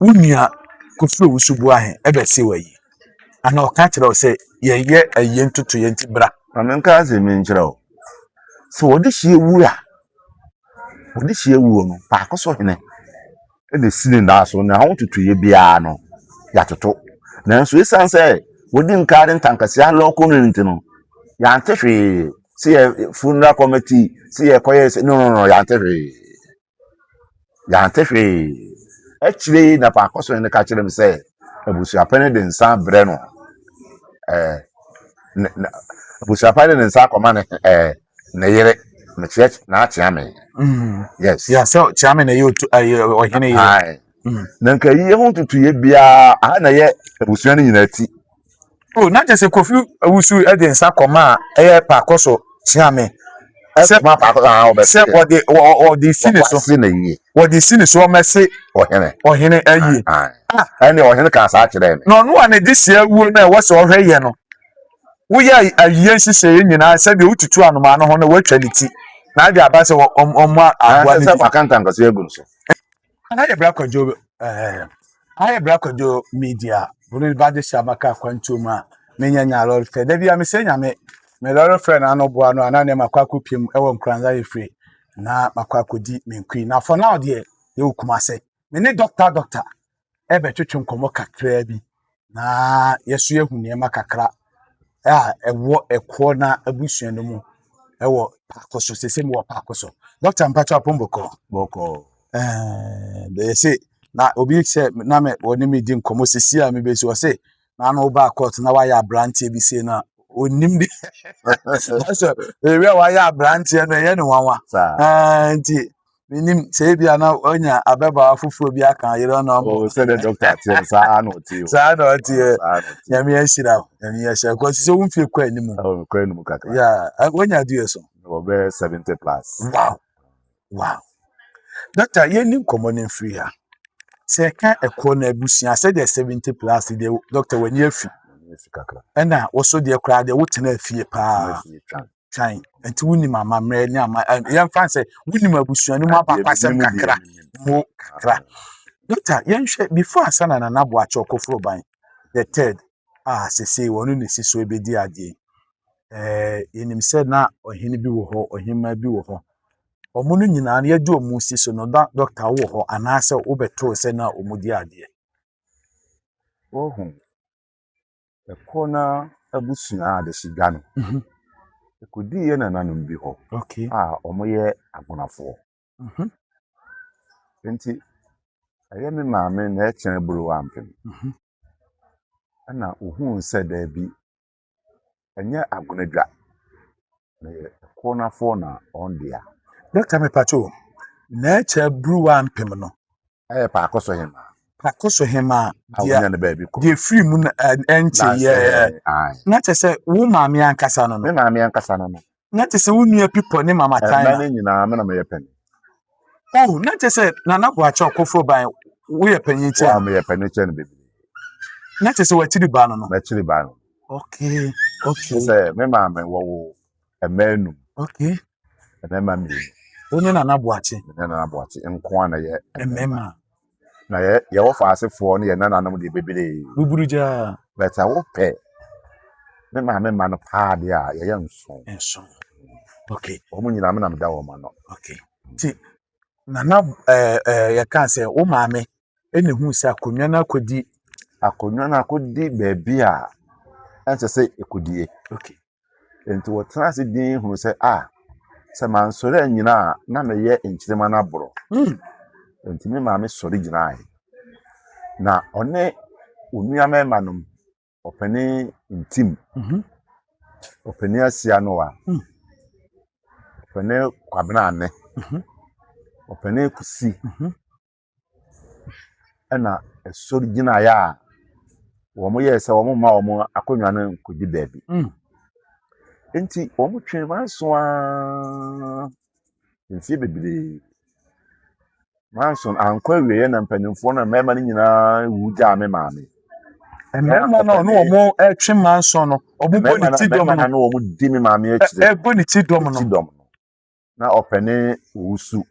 Unia Kofi Owusu ahe ebe se wayi. Ana o ka kire o se ye aye ntutu ye ntibra. Amenka ze me nkyerɛ o. So wodi hye wu a. Wodi hye wu no, pa akoso hene. E de sini na so na ho tutu ye bia no. Ya toto. Nanso esan sɛ wodi nkare ntankase aloko no nti no. Ya antehwe see funeral committee see koye no ya antehwe. Ya antehwe. Actually na pa akoso hene ka kire me sɛ abusuapane de nsa brɛ no. Abusuapane de nsa akoma ne na yere me church na atia me. Yes. Yeah, so chairman na you o hene ye. Aye. Na nka yi ho tutu ye bia aha na ye abusua ne nyina ti. Oh, na just Kofi Owusu e de nsa koma e pa akoso chairman. Se ma pa akoso obese. Se o de sini so. O de sini so o mese o hene ayi. Ene o hene ka sa kire me. No no na de sia wu na wo se o hwe ye no. Wo ya ayi sise ye nyina se de ututu anoma no ho na watwa ni ti. Na ade aba se omma agwa ni. Se makanta nkoso egu so. Aye Brakwajo aye Brakwajo media buru ba de shamaka kwantum a menya nya lord fe da bia me se nya me lord friend ano boa no ana ne makwako piem e wo nkranza ye free na makwako di menkui na for now de ye ukuma se me ne doctor e be twetwe nkomo kakra bi na yeso ye hune ma kakra ewo ekwo na abusua no mu ewo pakoso sese mo pakoso doctor mpacho pomboko Boko. They say na obi say na me woni me di nkomo sisi a me be so say na no ba court na wa ya branch bi say na onim di so we wa ya branch no ye ne wanwa nti minim say bia na onya abeba afufuro bi aka yero na o say the doctor tell sa no ti o sa no ti ya me yashira ya me yashira ko so won fi kwa animu o kwa animu kakra ya onya do yeso o be 70 plus. Wow. Doctor, ye nim komo ne free ha. Se ka ekwo na abusia se de 70 plus de doctor wani afi. Kakra. Ena wo so de kra de wotena afie pa. Twan. Enti wuni mama mre ni ama ye mfa se wuni mabusua ni mu apapasem kakra. Mo kakra. Doctor, ye nhwe before asana na nabo acho kofro ban. The third se wonu ne siso ebedi ade. Yenim se na ohene bi wo ho, ohema bi wo ho. Omuno nyina na yedi omusi so no doctor wo ho anase wo beto se na omudi ade. Ohun. Ekona abusua ade sigwa no. Ekodi ye na nanum bi ho. Okay. Omoye agonafo. Enti aye me maame na echen buru wampem. Ana ohun se da bi enye agonadwa. Na ekonafo na ondia. Doctor me pacho na eche buru wampem no. Aye pa akoso hema. Pakoso hema dia na baby ko. Die free mu enche ye. Na chese wo maame ankasa no no. Me maame ankasa no no. Na chese wo nua pipo ne mama China. Na nyina me na me yepen. Oh, na chese na nabo acho kofro ban wo yepen che. Wa me yepen che no baby. Na chese wa chiri ba no no. Na chiri ba no. Okay. Say me maame wo emanu. Okay. Na ma mi. Onye na nabo achi. Na nabo achi nko na ye emema. Na ye wo fa asefo no ye nananum de bebele. Buburuja. But I wo pe. Me maame ma no pa de a ye nso. Okay. Omo nyina me na me da wo ma no. Okay. Ti na ye kan say wo maame ene hu se akonwa na akodi baabi a ense se ekodie. Okay. Enti wo tra se din hu se se man sore nyina na me ye nkyirema na boro. Enti me maame sore gyina ai. Na one onua me manum opani intim. Opani asia no wa. Opani kwabena ane. Opani kusi. Ena sore gyina ya wo mo ye se wo mo ma wo mo akonwa no kodi baabi. Enti wo mo twen manso nfie bebele. Manson ankwa wiye na mpanimfo na mema ni nyina wuja me maame. Mema no omo twen manson no obo boni ti dom no no omo di me maame akire. Boni ti dom no. Na opene wusu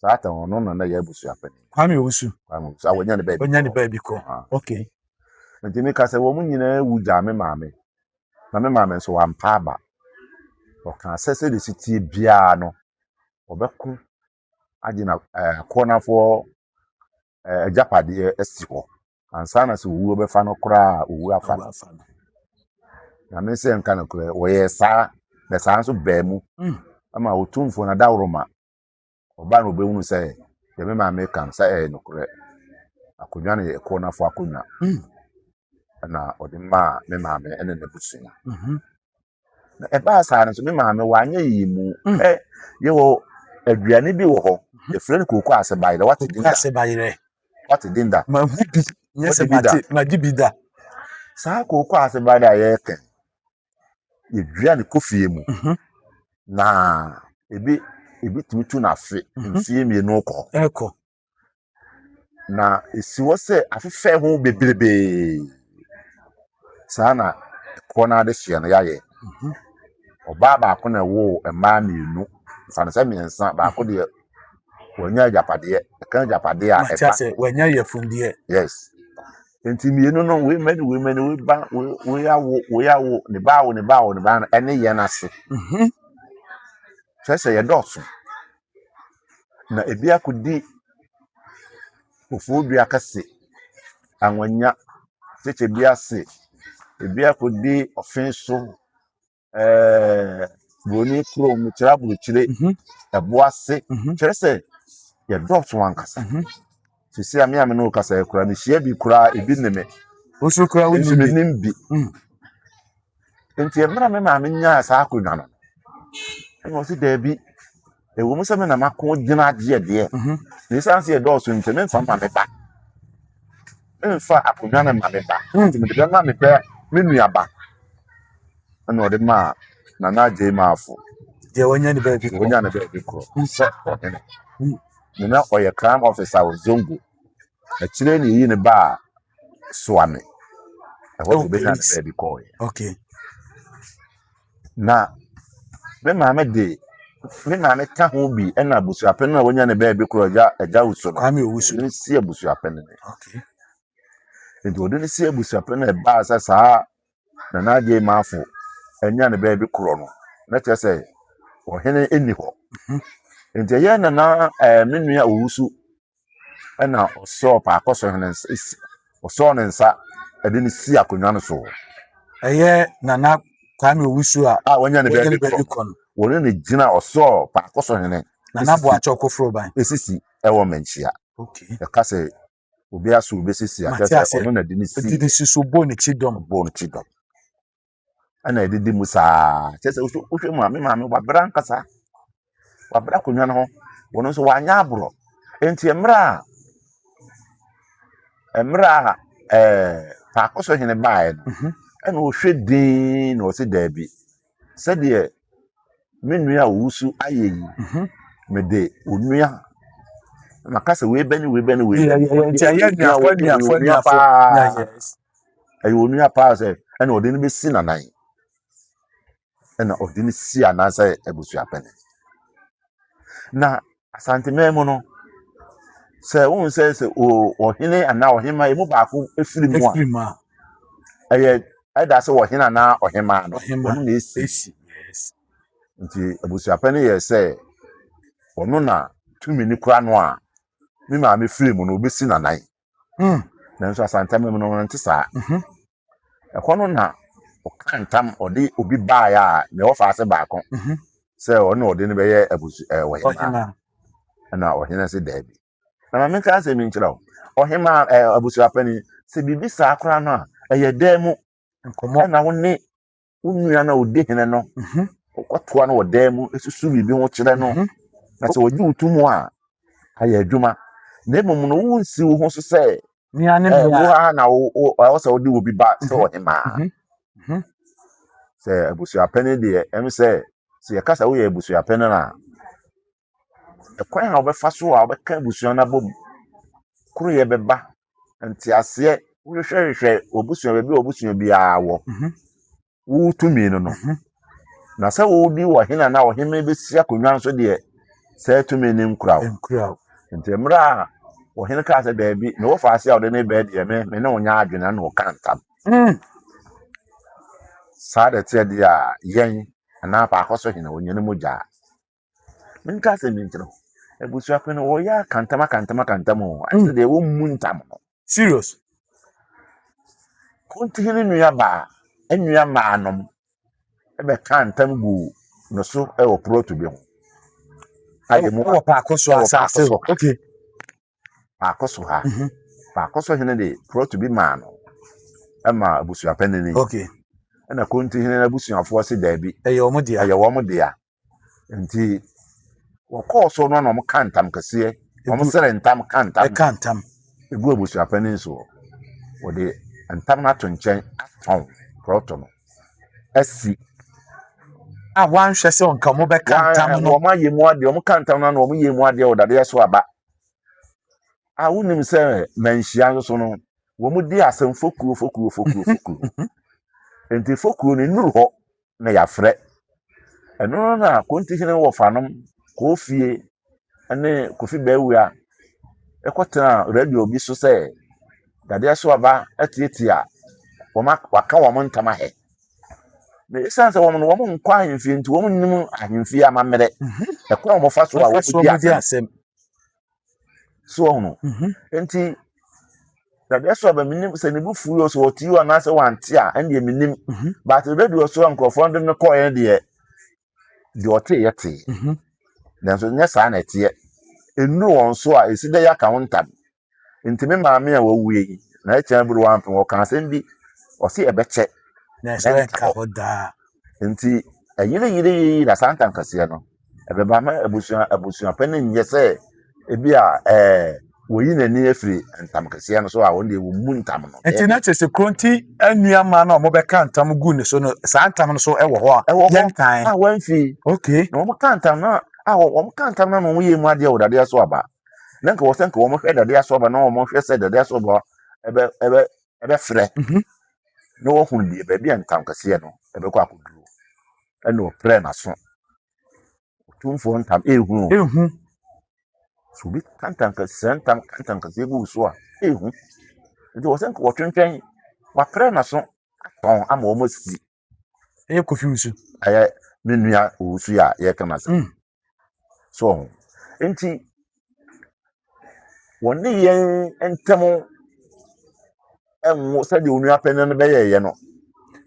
saa ta ono na ye abusuapani Kwame Owusu. kwamu sa wonya ne baby Onya ne baby ko. Okay. nti me ka sɛ wo mu nyina wu gya me maame na me maame nso wampa aba ɔka sɛ de sitie bia no ɔbɛko agina kɔnafo agapade esi hɔ ansa na sɛ owu bɛfa no koraa owu afa na me sɛ nka no koraa wɔyɛ saa na saa nso baamu ama otumfo na dawroma ɔba no obɛhunu sɛ yɛ me maame kan sɛ no koraa akonnwa no yɛ kɔnafo akonnwa na ɔde ma me maame ɛne ne busua na ɛbaa saa no so me maame wanyɛ yi mu yɛwɔ aduane bi wɔ hɔ yɛfrɛ no koko asebayerɛ wate dinda Ma hu bi nyɛ mate ma di bi da. saa koko asebayerɛ a yɛka yɛdua ne kofie mu na ebi tumi tu na afe mfie mmienu kɔ na esi hɔ sɛ afefɛ ho bebrebe saa na kɔ na de hyɛ no yɛayɛ ɔbaa baako na ɛwɔ mmaa mmienu fane sɛ mmiɛnsa baako deɛ wɔnya agyapadeɛ ɛka agyapadeɛ a ɛba sɛ wɔnya yɛ fundeɛ yes nti mmienu no we mani we awo ne ba no ɛne yɛ n'ase kyerɛ sɛ yɛdɔɔso na ebi akodi ofuo dua kɛse anwanya kyekye bi ase ebi akodi ɔfen so broni krom kyerɛ aburukyire ɛbo ase kyerɛ sɛ yɛdɔɔso ankasa sisi a me no kasa kura ne hyia bi kura ebi ne me osu kura wo ni bi nti emra me maame nya saa akonnwa no ɛna ɔsi daabi ewo mu sɛ me na mako gyina agye deɛ ne sanse yɛdɔɔso nti me mfa maame ba mfa akonnwa no maame ba nti me de ma me pɛ me nua ba ɛna ɔde ma na na agye maafo deɛ wɔnya ne baabi kɔ sɛ ɔhene na ɔyɛ crime officer wɔ Zongo akyire ne yi ne ba soame ɛhɔ de bɛnya ne baabi kɔɔ okay na me maame ka ho bi ɛna abusuapɛn na wɔnya ne baabi kɔɔ agya Owusu no Kwame Owusu ne si abusuapɛn ne okay nti ɔde ne si abusuapɛn na ɛbaa sɛ saa na na agye maafo ɛnya ne baabi kɔɔ no na kyerɛ sɛ ɔhene ɛni hɔ nti ɛyɛ na me nua Owusu ɛna ɔsɔɔ paakɔ so hene ɔsɔɔ ne nsa ɛde ne si akonnwa no so ɛyɛ nana Kwame Owusu a wɔnya ne baabi kɔ no wɔne ne gyina ɔsɔɔ paakɔ so hene nana Boakye Ɔkoforo ban esisi ɛwɔ Manhyia okay ɛka sɛ obi aso obi sisi akɛsɛ ɔno na de ne si so bo ne chidom ɛna ɛdidi mu saa kyerɛ sɛ wohwɛ mu a me maame wabra nkasa wabra akonnwa no ho wɔno nso wanyɛ aborɔ enti mmerɛ a paakɔ so hene baeɛ no ɛna ɔhwɛ din na ɔsi daabi sɛdeɛ me nua Owusu ayɛ yi mede onua maka sɛ wei bɛne nti ayɛ nua ɛyɛ onua paa sɛ ɛna ɔde no bɛsi nanan ɛna ɔde no si anaasɛ abusuapɛn na asanteman mu no sɛ wohu sɛ ɔhene anaa ɔhema emu baako efiri mu a ɛyɛ ɛda sɛ ɔhene anaa ɔhema no ɔno na esi nti abusuapɛn yɛ sɛ ɔno na tumi ni kura no a me maame firi mu no obesi nanan nanso asanteman mu no nte saa ɛkɔ no na ɔka ntam ɔde obi baeɛ a na ɔfa ase baako sɛ ɔno ɔde no bɛyɛ ɔhema ɛna ɔhene sɛ daabi na maame ka sɛ mi nkyerɛ wo ɔhema abusuapɛn sɛ biribi saa koraa no a ɛyɛ dan mu nkɔmmɔ ɛna wo ne wo nua no a ɔdi hene no ɔkɔtoa no wɔ dan mu esusu biribi ho kyerɛ no na sɛ wɔgye wo tum a ayɛ adwuma na mmom no wo nsi wo ho so sɛ wo a na ɛwɔ sɛ wode wo bi ba sɛ ɔhema sɛ abusuapɛn deɛ ɛm sɛ yɛka sɛ woyɛ abusuapɛn no a ɛkwan a wobɛfa so a wobɛka abusua no abɔ mu koro yɛ bɛba nti aseɛ wohwehwɛ obusua baabi obusua biara wɔ wo tumi no na sɛ wodi wɔ hena na ɔhema bɛsi akonnwa nso deɛ Say to me name crowd. Enkura. Nti mra wo hene ka se da bi na wo fa ase a wo de ne be de me na onya adwena na wo kantam. Sa de te de a yen na pa akoso hene onye ne moja. Men ka se min tro. Ebusu ape no wo ya kantam o. Ase de wo muntam. Serious. Konti hene nua ba, enua ma anom. Ebe kantam gu no so e wo pro to bi ho. Aye mo Wo pa akoso asase. Okay. Akoso ha. Pa akoso hene de pro to bi ma no. Ema abusu ape ne ni. Okay. Na konti hene na abusu afo se da bi. Eye omo dia. Aye wo mo dia. Nti wo course no na mo kantam kase. Wo sere ntam kantam. E kantam. Egu abusu ape ne so. Wo de ntam na to nchen aton proto no. Asi A wan hwe se onka mo be kantam no. wo ma yemu ade wo kantam na wo yemu ade wo dade so aba. A wonim se manhia so no wo mu di asem fokuo. Enti fokuo ni nuru ho na ya frɛ. Eno na konti hene wo fanom ko fie ane kofi bawu a ekotena radio bi so se dade so aba etiatia wo ma waka wo mo ntama he. Na esanse wo no wo mo nkwa ahemfie nti wo mo nim ahemfie amamere. Ekwa wo fa so a wo di asem. So no. Enti dade so aba minim se ne bu fuyo so oti yo na se wante a ende minim. But radio so nkrofo ndo ne koye de ote yete. Na so nya sa na ete. Enu won so a esi de ya ka wontam. Enti me maame a wawuye yi na e chan buru wampe wo kan asem bi o se ebeche. Na so enka hoda. Nti ayire na santan kase no ebeba ma abusu apene nye se ebi a woyi nani afiri ntam kase no so a wonde wo mu ntam no. Enti na chese kronti anua ma na mo be kantam gu ne so no santam no so e wo ho a yen kan. Ah wanfi. Okay. No mo kantam na wo kantam na mo yemu ade wo dade so aba. Na nka wo senka wo mo hwe dade so aba na wo mo hwe se dade so aba ebe frɛ. No wo hun die ba bia ntam kase no ebe kwa akuduru. Eno pre na so. Tumfo ntam ehu. So bi kantam kase gu so a ehu. Nti wo senka wo twentwen wa pre na so ton ama wo mosi. E kofi usu. Aye menua usu ya ye kana se. So enti woni yen entemo enwo se de onua pene no be ye no.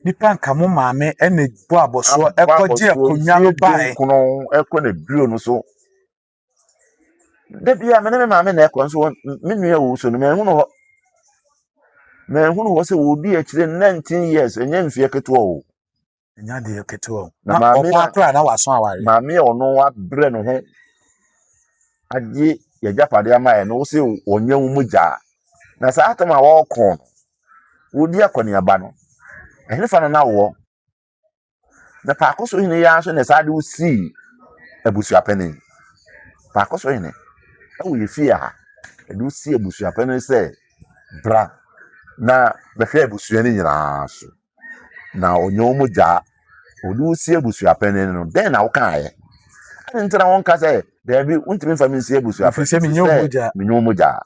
Nipa nka mo maame ene bo aboso ekoje akonwa no bae kono ekona bio no so da bia me maame na ekon so menua wo so no me hunu ho se wo di akire 19 years enye mfie keto o nya de keto na maame akra na waso aware maame ono wa bre no ho agye ya japade ama e no se onye wo muja na sa atama wo kon wo di akoni aba no ehne fa na wo na pa akoso hine ya so na sa de usi abusu apene pa akoso hine awu ye fie ha de usi abusu apene se bra na be hwe abusu ani nyina so na onyo muja odu usi abusu apene no den na wo kan ye ani ntra won ka se de bi untimi fa mi si abusu apene se minyo muja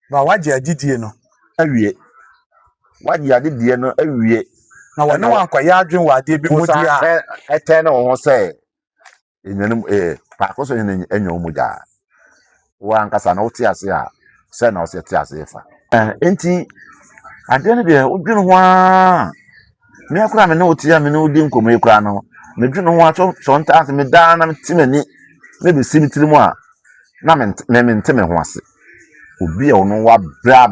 ba waje adidie no awie waje adidie no awie na wona wankwa ya adwen wa ade bi modi a etena wo se enyanim pa akoso hine enyo muja wa ankasa na wote ase a se na wo se te ase fa enti ade ne de odwene ho a me akura me na wote ya me na odi nkomo ekura no me dwene ho a so nta ase me da na timani me be simitiri mu a na me nteme ho ase obi a ono wa bra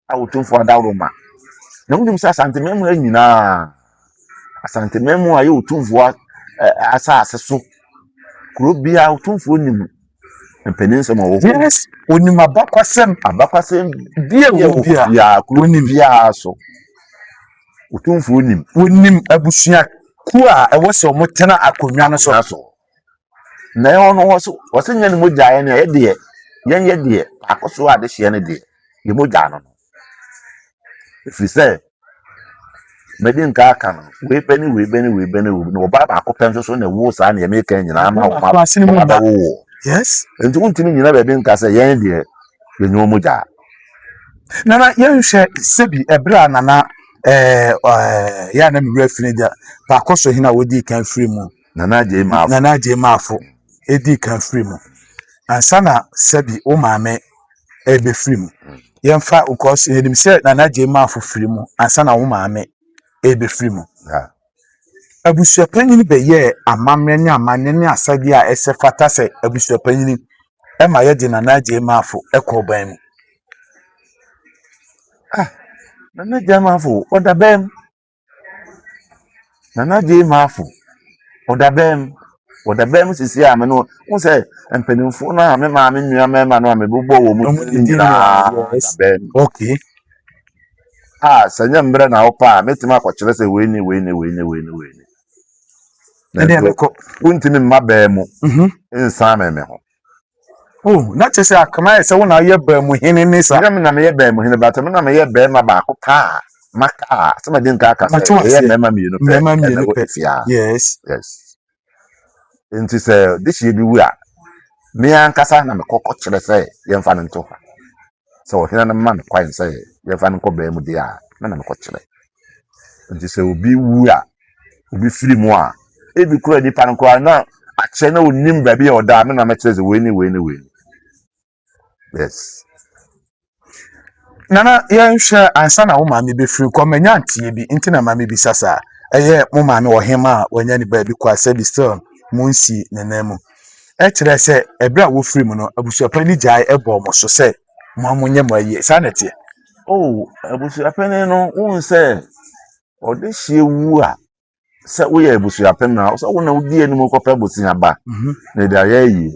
a wotumfo adawro ma na wudum sa asante memu anyina asante memu aye wotumfo asase so kuro bia wotumfo nim mpenin so ma wo yes onim abakwasem bia wo bia kuro nim bia so wotumfo nim abusua ku a ewo se omotena akonwa no so na yo no wo se nya ni mojae ne ye de akoso ade hye ne de ye moja no ifise Medin ka aka no we beni no ba ba akopem so na wo sa na me kan nyina ama wo ma wo yes enti wontimi nyina ba bi nka se yen de ye nyomu ja nana yɛnhwɛ sɛbi ɛberɛ a nana yɛ na mewura fini da baakɔ so hena wodi kan firi mu nana je maafo edi kan firi mu ansa na sɛbi wo maame ɛbɛfiri mu yɛmfa ukɔs yɛnim sɛ nana gye maafo firi mu ansa na wo maame ɛbɛfiri mu abusuapanyin bɛyɛ amammerɛ ne amanne ne asade a ɛsɛ fata sɛ abusuapanyin ɛma yɛde nana gye maafo ɛkɔ ban mu nana je maafo oda bem sisi a me no wo se empanimfo na me ma me nua me ma no me bobɔ wo mu bem okay sanya mbrɛ na wo pa metima akɔkyerɛ sɛ we ni na ko wontimi mma bɛɛ mu nsa me ho oh na kyerɛ sɛ akama sɛ wo na yɛ bɛɛ mu hene ne sa na me yɛ bɛɛ mu hene bata me na me yɛ bɛɛ ma baako pa maka sɛ ma din ka aka sɛ yɛ mɛma mienu pɛ yes nti sɛ de hye bi wu a me ankasa na me kɔkɔ kyerɛ sɛ yɛmfa no nto ha sɛ ɔhena no ma me kwan sɛ yɛmfa no nkɔ bɛɛ mu de a na me kɔkyerɛ nti sɛ obi wu a obi firi mu a ebi kura nipa no kura na akyɛ na onim baabi a ɔda me na me kyerɛ sɛ we ni yes nana yɛnhwɛ ansa na wo maame bɛfiri kɔ manya ntie bi nti na maame bi sasa ɛyɛ mo maame ɔhema a wanya ne baabi kɔ asɛ bi still mo nsi nena mu ɛkyerɛ sɛ ɛberɛ a wofiri mu no abusuapani gyae ɛbɔ mo so sɛ mo amonyɛ mo ayie saa na ɛteɛ abusuapani no wo sɛ ɔde hye wu a sɛ woyɛ abusuapani na sɛ wo na wodi anim kɔpɛ bosia ba na de ayɛ yi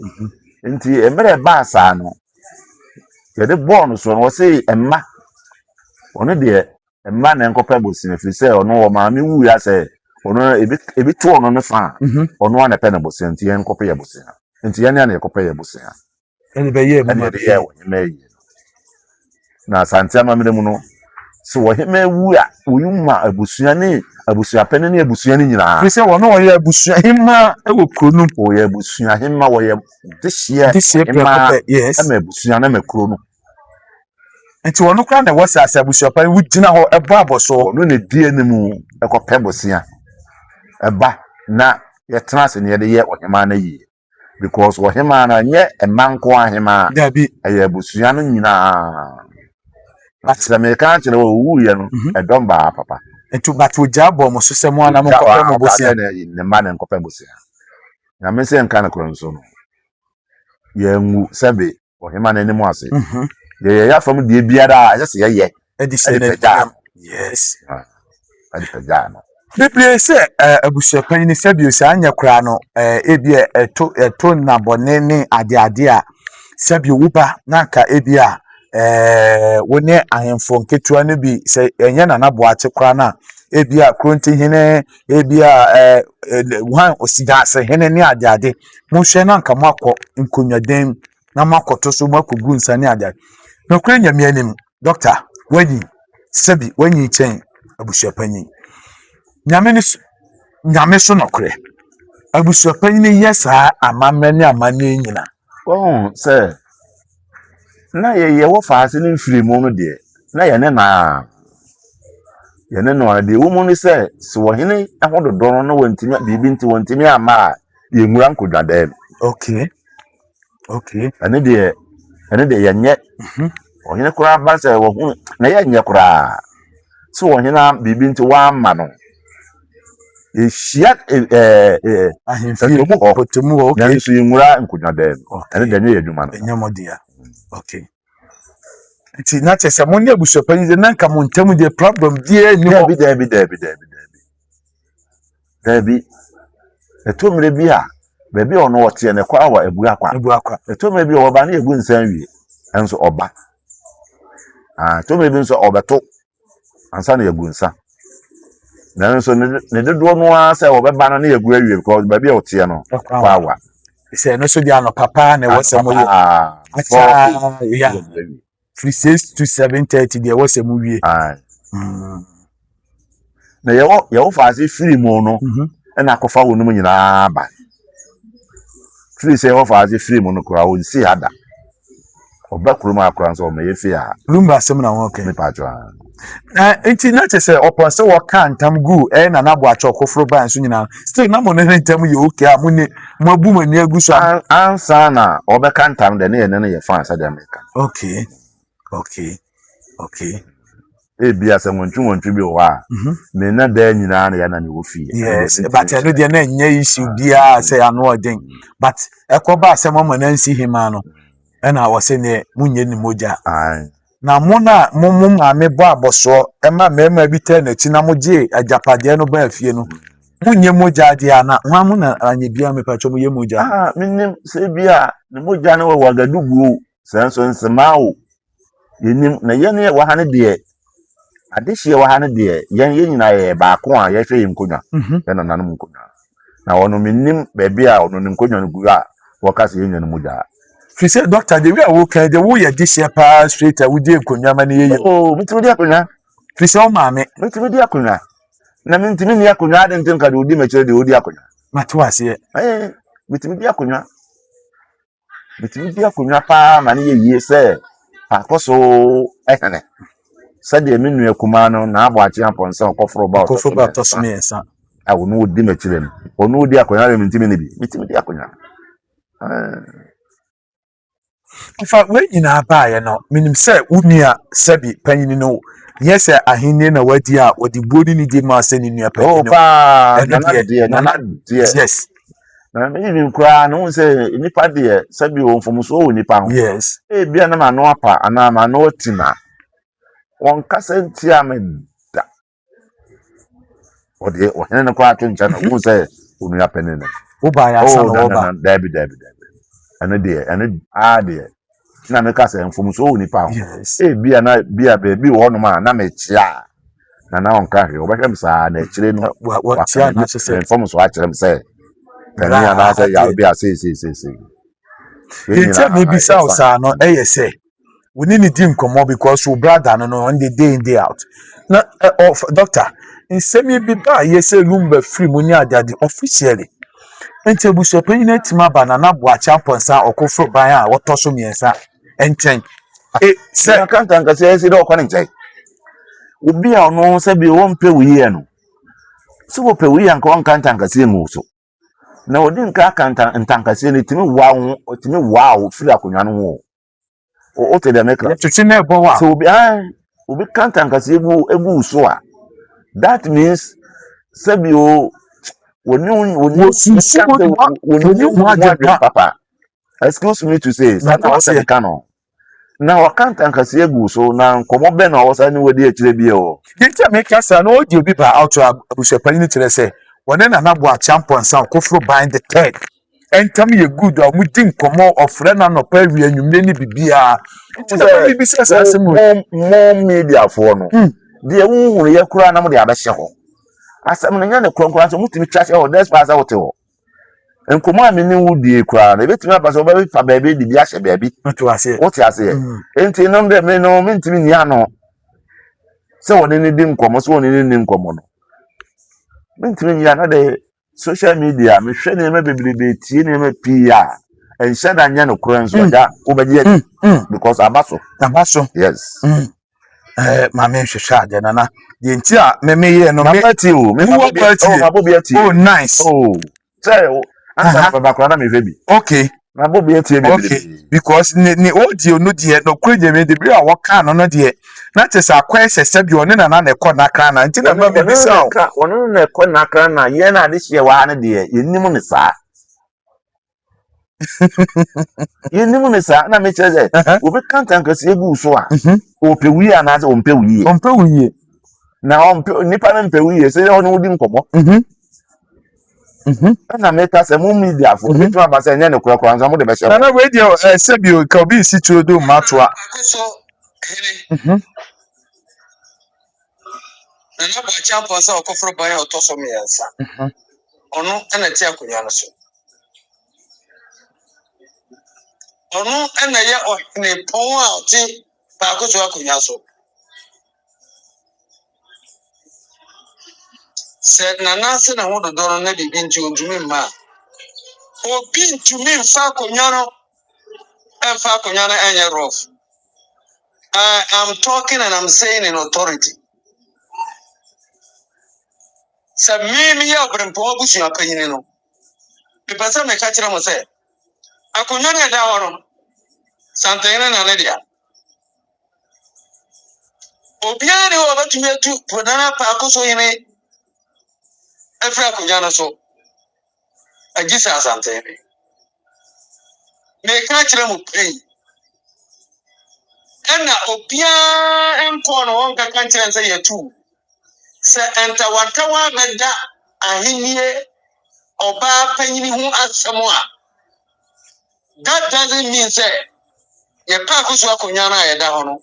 nti emere ba saa no yɛde bɔɔ no so no wɔse ɛma ɔno deɛ ɛma na nkɔpɛ bosia firi sɛ ɔno wɔ maame wu ya sɛ ɔno ebi to ɔno ne fa ɔno ana pɛ na bosia nti yɛn nkɔpɛ yɛ bosia nti yɛn na yɛkɔpɛ yɛ bosia ɛne bɛyɛ mu ɛne yɛ wɔ nyɛ yi na asante amamre mu no so wɔ hema wu a oyuma abusua ne abusuapɛne ne abusua ne nyinaa firi sɛ wɔno wɔyɛ abusua hema ɛwɔ kuro no wɔyɛ abusua hema wɔyɛ dehyeɛ yes ɛma abusua na ma kuro no nti wɔno kora na wɔsɛ asɛ abusuapani wo gyina hɔ ɛbɔ abɔso ɔno ne die ne mu ɛkɔpɛ bosia ɛba na yɛtena ase ne yɛde yɛ ɔhema na yie because ɔhema na nyɛ ɛma nko ahema dabi ɛyɛ abusua no nyinaa sɛ meka kyerɛ wɔ wuyɛ no ɛdɔm baa papa nti but wogya bɔ mo so sɛ mo ana mo kɔpɛ mo bosia ne ma ne nkɔpɛ bosia nyame sɛ nka no korɔ nso no yɛnwu sɛbe ɔhema no anim ase yɛyɛ yɛafam deɛ biara a ɛsɛ sɛ yɛyɛ ɛde sɛ na yes ɛde pagyaa no bebree sɛ abusuapani ne sɛbio saa nyɛ koraa no ebi ɛto nabɔne ne adeade a sɛbio woba na nka ebi a wo ne ahemfo nketewa no bi sɛ ɛnyɛ nanaboakye koraa no a ebi a kronti hene ebi a wan osidase hene ne adeade mohwɛ na nka moakɔ nkonwaden na moakɔto so moakɔgu nsa ne adeade na okura nyame anim doctor wanyi sɛbi wanyi kyɛn abusuapani nyame so nɔkorɛ abusuapani yɛ saa amammerɛ ne amanne nyina sɛ na yɛyɛ wɔ faase ne mfiri mu no deɛ na yɛne no deɛ wo mu ne sɛ wɔhene ahododo no na wɔntimi biribi nti wɔntimi ama a yɛnwura nkodwadan okay ɛne deɛ yɛnyɛ ɔhene koraa ba sɛ wɔhu na yɛnyɛ koraa sɛ wɔhene biribi nti wɔama no yɛhyia ahemfie potomu hɔ na nso yɛnwura nkodwadan ɛne deɛ nyɛ yɛ adwuma no ɛnyɛ mɔdea okay nti na kyɛ sɛ mo ne abusuapani de na nka mo ntam de problem deɛ ni hɔ dabi ɛto mmerɛ bi a baabi a ɔno wɔteɛ ne kwa wɔ abu akwa ɛto mmerɛ bi a ɔba ne yɛgu nsa wie ɛnso ɔba ɛto mmerɛ bi nso ɔbɛto ansa na yɛgu nsa nanso ne dodoɔ no ara sɛ ɔbɛba no ne yɛgu awie because baabi a ɔteɛ no kwa wa sɛ no so de ano papa na ɛwɔ sɛ mo yɛ free 6 to 7:30 deɛ ɛwɔ sɛ mo wie na ye wo faase free mu no na akofa wo no mu nyina ba free say wo faase free mu no kura wo nsi ada obakuru ma akura nso me ye fi a Lumba asem na won okay. me patwa Enti na chese opon se wo kan tam gu na na bo acho kofro ban so nyina still na mo ne ntam ye okay a mo ne mabu mani agu so ansa na obeka ntam de ne ye fan sa de America okay bia se wontwu bi wo a me na da nyina na ya na ne wo fi yes but no de na nya issue bia say anu odin but ekoba asem mo na nsi hima no na wo se ne munye ni moja na mo na mo maame bo aboso ma mema bi ta na chi na mo je ajapade no ba afie no munye moja dia na ho amu na anye bia me pacho mo ye moja minim se bia ne moja na wo wagadugu senso nsemawo yenim na ye ne wa ha ne de adehye wa ha ne de ye nyina ye ba ko a ye hwe yinkonwa ye na nanom nkonwa na wono minim be bia ono ne nkonwa no gu a wo ka se ye nyane moja fi say doctor the way wo kan the wo ye this year pa straight a wo di nkonwa ma ne ye mitimi di akonwa fi say o maame mitimi di akonwa na mitimi ni akonwa de ntin ka de odi mekere de odi akonwa matu ase mitimi di akonwa pa ma ne ye yie se akoso ehene sade me nua kuma no na abo achi amponsa okofro ba otoso me ensa a wo no odi mekere no ono odi akonwa de mitimi ne bi mitimi di akonwa fa we nyina ba ye no minim say unua sabi panyin no yes ahenni na wadi a wodi bodi ni di ma se ni nua panyin no nana de yes na me ni nkura no se nipa de sabi wo mfomso wo nipa ho yes bia na ma no apa ana ma no tina won kasa ntia me da ode o hene na kwa atwencha na wo se onua panyin no wo ba ya sa no wo ba dabi ana de na me kasa mfomso wo nipa ho bia na bia be wo no ma na me chia na on ka he obehwem sa na chire no wa chia na se mfomso a chire me se tani ana say ya be say Enti maybe sa no say we need to nkomo because your brother no on the day in day out na of doctor in semi bi ba say lumba free money adade officially enti abusopanyin na tima ba na bo a champions okofro ban a wotoso miensa enten say kantanka say do okọ nche obi a no say bi won pe wi no so wo pe wi an ko kantanka say mu so na odi nka kantanka say ni timi wa wo firi akonwa no ho o te de meka tutu na ebo wa so obi kantanka say egu so a that means say bi woni papa excuse me to say that was the canon na wakantanka say egu so na nkomo be na wo sa ni wodi akire bi o yeti ameka sa no odi obi ba out abusopanyin kire say wona na bo a champions okofro ban the third entam ye good o mu din komo ofre na no pa wi anwumre ni bibia say bibisa sa mo media for no de wu ye kura na mo de abehye ho asem no nya ne kronkron so mutimi twahye ho des pass out ho enkomo ami ni wudie kura na betimi abasa oba fa baabi di bia hye baabi to ase what you say enti no de me no mentimi ni ano se woni ni di nkomo so woni ni nkomo no mentimi ni ana de social media me hwe ne me bebrebe tie ne me pia enhye da nya no kura nso ja obegye because abaso yes mama hwehwe ade nana de nti a meme ye no me oh nice say asa baba kura na me febi okay na bobi etie me because ni audio no de no kwenye me de bi a woka no no de na tese akwa sese bi one na na ekọ na kra na nti na ma bi bisa ono na ekọ na kra na ye na ade hye wa na de yenim ne saa yenim ne saa na me chere obi kantan kasi egu so a ope wi ana ze ompe wi na ompe nipa na mpe wi se ono odi nkomo na meka se mu media fo bitu abasa nya ne kura nzo mo de be hye na we de se bi o ka obi si chuodo matwa na na ba champions a okofro ban otoso miensa ono na ti akonya no so ono na ye ohne pon a ti ba ko so akonya so Said Nanasi na wodo dono na bibi nti ontumi ma. Obi ntumi mfa akonyano emfa akonyano enye rough. I am talking and I'm saying in authority. Sa mimi ya obrempo abusu ya panyini no. Pipasa me ka kire mo say akonyano eda horo santene na ne dia. Obiane wo batumi atu podana pa akoso yene efra akonyano so. Agisa santene. Me ka kire mo pay. Ena obia enko no won ka kire say yetu. Se enta watawa beda ahinie oba panyini hu asemo a. That doesn't mean say ye pa akoso akonyano ayeda hono.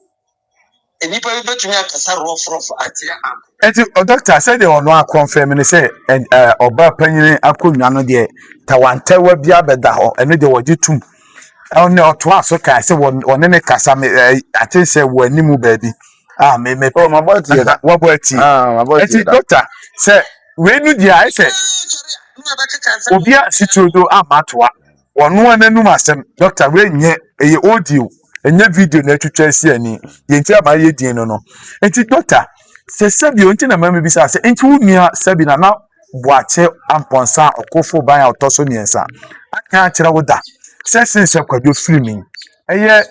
Enipa bi betumi akasa rough atia. Enti doctor said they were no confirm and say oba panyini akonnwa no de tawantewa bia beda ho eno de woje tum on ne oto aso kai say won ne kasa me ati say wanimu baabi me Oh, my boy, yeah. what boy ti My boy, enti doctor say we nu dia I say obia situdo amatoa wono ananum asem doctor we nye eye audio enye video na twetwa si ani yenti amaye din no enti doctor se sabi onti na mama bi sa se enti wunua sabi na boache amponsa okofo ban a otoso miensa aka kire wo da se sense kwado filming eye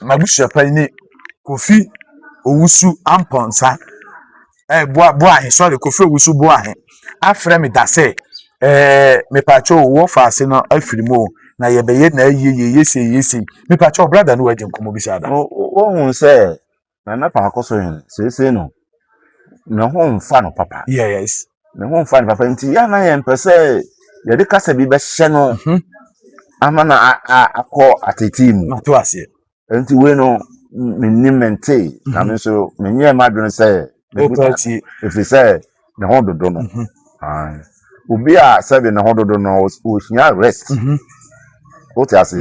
mabusu pani kofi owusu amponsa boa he sorry kofi owusu boa he afre me da se me pacho wo fa se no afirimo na ye beye na yesi me pacho brother no wadi nkomo bi sada Ohun say na pa akoso yin say no na ho mfa no papa yes na ho mfa no papa nti ya na ye mpese ye de kasa bi be hye no ama na akọ ateti mu na to ase nti we no minni mente na me so menye madwon say o party if you say na ho dodo no obi a sabi na ho dodo no o hia rest o ti ase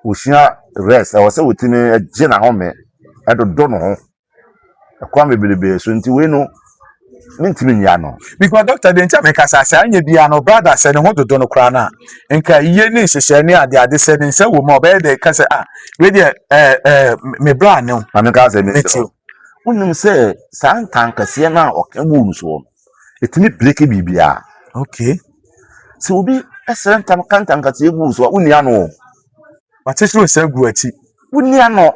o hia rest o say wotimi agye na ho me edodo no ho akwa mebelebe so nti we no mentimi nya no because doctor den cha make asase anya bia no brother say ne ho dodo no kra na nka iye ni hyehyɛ ne ade say ne nsa wo ma obey de ka say we de me bra ne ma me ka say me unim say san tankase na okabu so etimi break bibia okay so obi esen tam kan tankase bu so unia no watechiro say gu achi unia no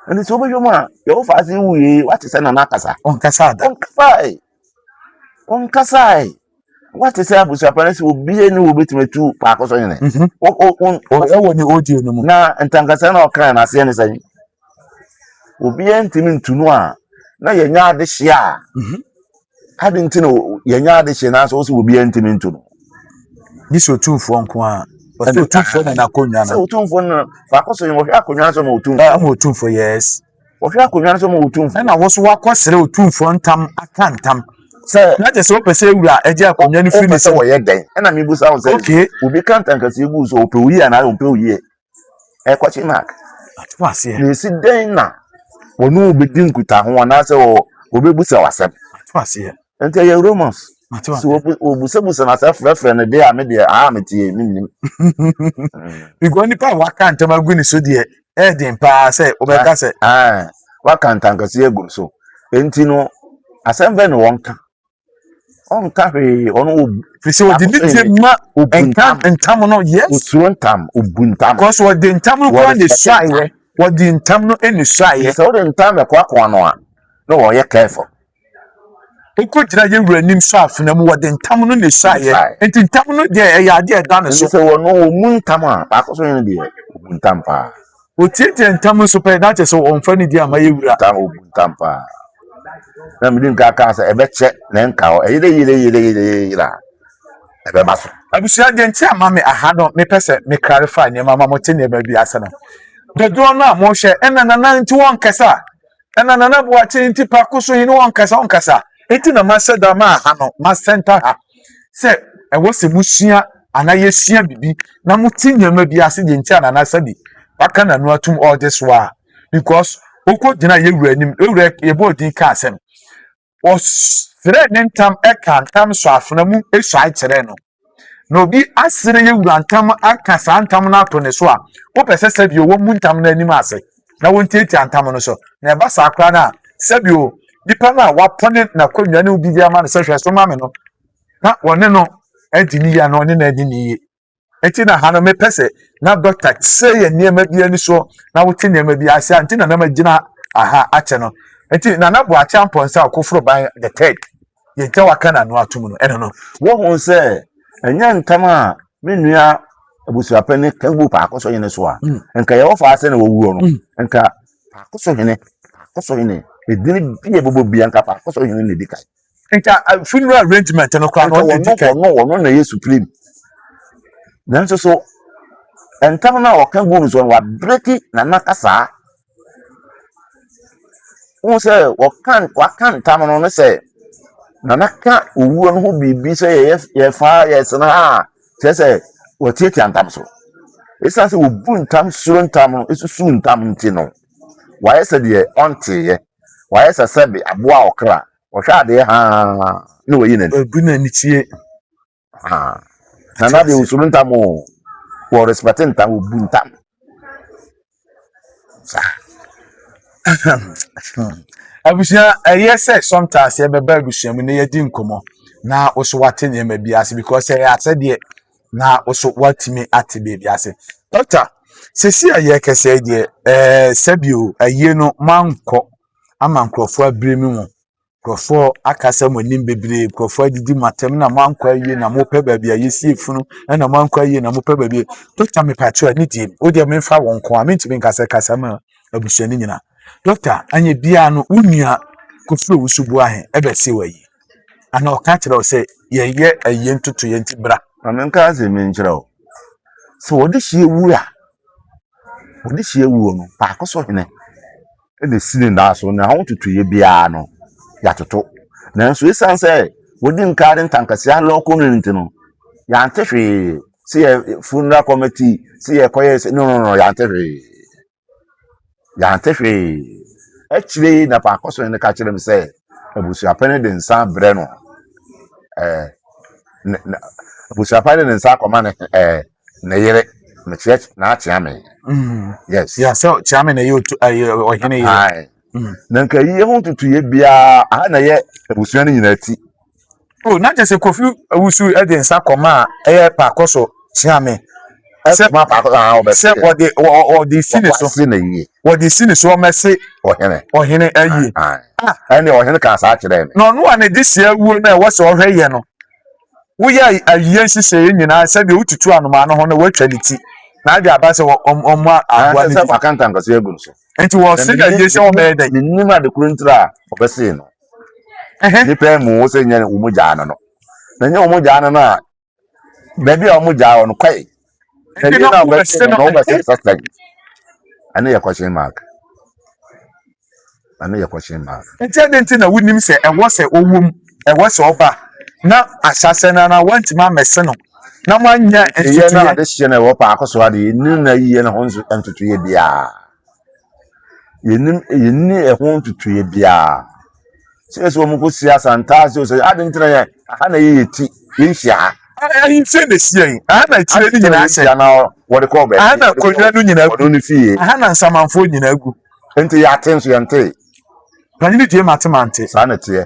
and so obi yoma yo fa say wuye what say na nakasa on kasa da on kasai what say abusu aparency obi eni obetime tu pa akoso yene o ni audio no mu na ntankase na okan na say ne say obi entimi ntunu a na yenya ade hye a ade ntino yenya ade hye na so obi entimi ntunu ni so tumfo nko a o so tumfo na akonnwa na so tumfo na pa akoso yene wo hwe akonnwa so ma otumfo mo tumfo yes wo hwe akonnwa so ma otumfo na wo so wakosere otumfo ntam akantam say na je so pese ewura eje akonnwa ni free ni so wo ye den na me bu sa wo say okay obi kan tankase ebu so ope oyi ana ope oyi e kwachi mark atwa se na si den na wonu obedi nkuta ho na say obebusa wasem atwa se enti ye romans atwa so obusa na say frefre ne de a me de metie minnim because ni pa waka ntam agu ni so de den pa say obeka say waka ntankase egu so enti no asem be no wonka onka hwe ono fisi o di nitie ma entam no yes osuontam obuntam because what the entam no kwa de swai we what the entam no eni swai so the entam e kwa no a no wo ye careful eko jira ye wura nim so afuna mu what the entam no ne swai enti entam no de e ya de da no so so wo no omuntam a akoso yin de obuntam pa o tiete entam so pe na che so on fa ni di ama ye wura tam obuntam pa na mi din ka say ebe che na nka o yire ebe baso abusia de nti ama me aha no me pese me clarify ne mama mo tene ba bi asa no de do na mo hwe enana nti won kasa enana bo ache nti pakoso hin won kasa enti na ma se da ma aha no ma center ha se e wo se musua ana yesua bibi na mo tinyama bi ase de nti anana sabi baka na no atum all this wa because oko gina ye wura nim ewura ye bo din ka asem was Fere ne ntam eka ntam so afena mu esu akyere no. Na obi asere ye wura ntam aka saa ntam na ato ne so a, wo pese sebio wo mu ntam na anim ase. Na wo ntieti ntam no so. Na eba saa kra na sebio nipa na wapone na kwadwa ne obi dia ma no se hwe so ma me no. Na wone no edini ya no ne na edini ye. Enti na ha no me pese na doctor say ye niema bi ani so na wote niema bi ase anti na ma gina aha ache no. Enti na bo ache amponsa akofro ban the third. Ye nte waka na no atum no eno no. Wo hu se enya ntam a me nua abusuapani kan bu pa akoso yene so a nka ye ofa ase na wo wuo no nka akoso yene edini bi ebobo bi nka pa akoso yene ne dikai Nka funeral arrangement no kwa no dikai no na Yesu supreme nanso so ntam na o kan bu no so wa breki na nakasa wo se wo kan ntam no ne se na naka owuo no ho bibi se ye fa ye sena ha se wo tieti ntam so esa se wo bu ntam suro ntam no esusu ntam nti no wa ye se de onte ye wa ye se se be aboa okra wo hwa de ha ne wo yi na bu na ni tie ha na de usuro ntam wo respect ntam wo bu ntam abusia say sometimes ye beba abusia mu ne yedi nkomo na oso wate ne ma bi ase because ye ase de na oso watimi ate be ase. Doctor sesi aye kese de sabio aye no manko ama nkrofo abremi mu nkrofo akasa mo nim bebre nkrofo adidi matem na manko aye na mo pe ba bia yesi efunu na manko aye na mo pe ba bia. Doctor me patro ni di o de me fa wonko amintimi kasa ma abusia ni nyina. Doctor anye bia no unua kofuro wusubu ahe ebe se wayi ana o ka kire o se ye aye ntutu ye ntibra na men ka ze men kire o so wo de hie wu no pa akoso hene e de sini na so na ho tutu ye bia no ya toto nanso esan se wo di nkare ntankase a loko no ntino ya antehwe se ye funeral committee se ye koye no ya antehwe actually na pa akoso hene ka kire me se abusuapane de nsa bre no abusuapane de nsa akoma ne na yere me church na atia me yes yeah so chairman ayo o hene ye na nka yi ho tutu ye bia aha na ye abusuane nyina ti oh na just kofi awusu e de nsa koma e pa akoso chairman se ma pa akoso ha se o de sine so o de sine so o mese o hene ayi ani o hene ka sa kire me no no ane de sia wuo na wo se o hwe ye no wo ya ayiye nsise nyina se de ututu anoma no ho na watwa ni ti na de abase omma agwa ni se fa kan tanka so egun so enti wo se ga ye se o me de ni ma de kuruntra obese no ni pe mu wo se nya umu jaana no na nya umu jaana na bebi umu jaa no kwai enti na obese no obese sasa ani ya question mark enti adenti na wunim se ewo se owum ewo se oba na asase na want ma mese no na manya ye na de hye na wo pa akoso ade ni na yiye na ho ntutu ye bia yenni ehon tutu ye bia se wo mu ko siasa nta se o se ade ntra ye ana ye ti ye hia ayi se de sie ana tire ni nyina ase na wo de ko be ana konwa no nyina gu no fie ana nsamanfo nyina gu enti ya tenso ye nte pani ni die matemante sa na tie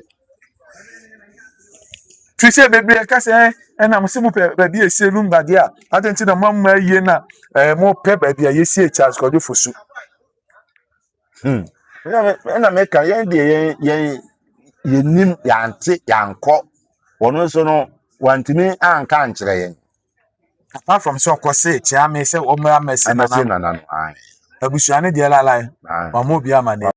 twise bebre ka se na mo se mo pe ba bi ese lumba dia atenti na mamma ye na mo pe ba bi yesi Charles Kojo Fosu na me ka ye de ye nim ya ante ya nko wono so no wantimi anka nkyere ye apart from so kwose chia me se o ma mese na na abusuane de la lai ma mo bi amane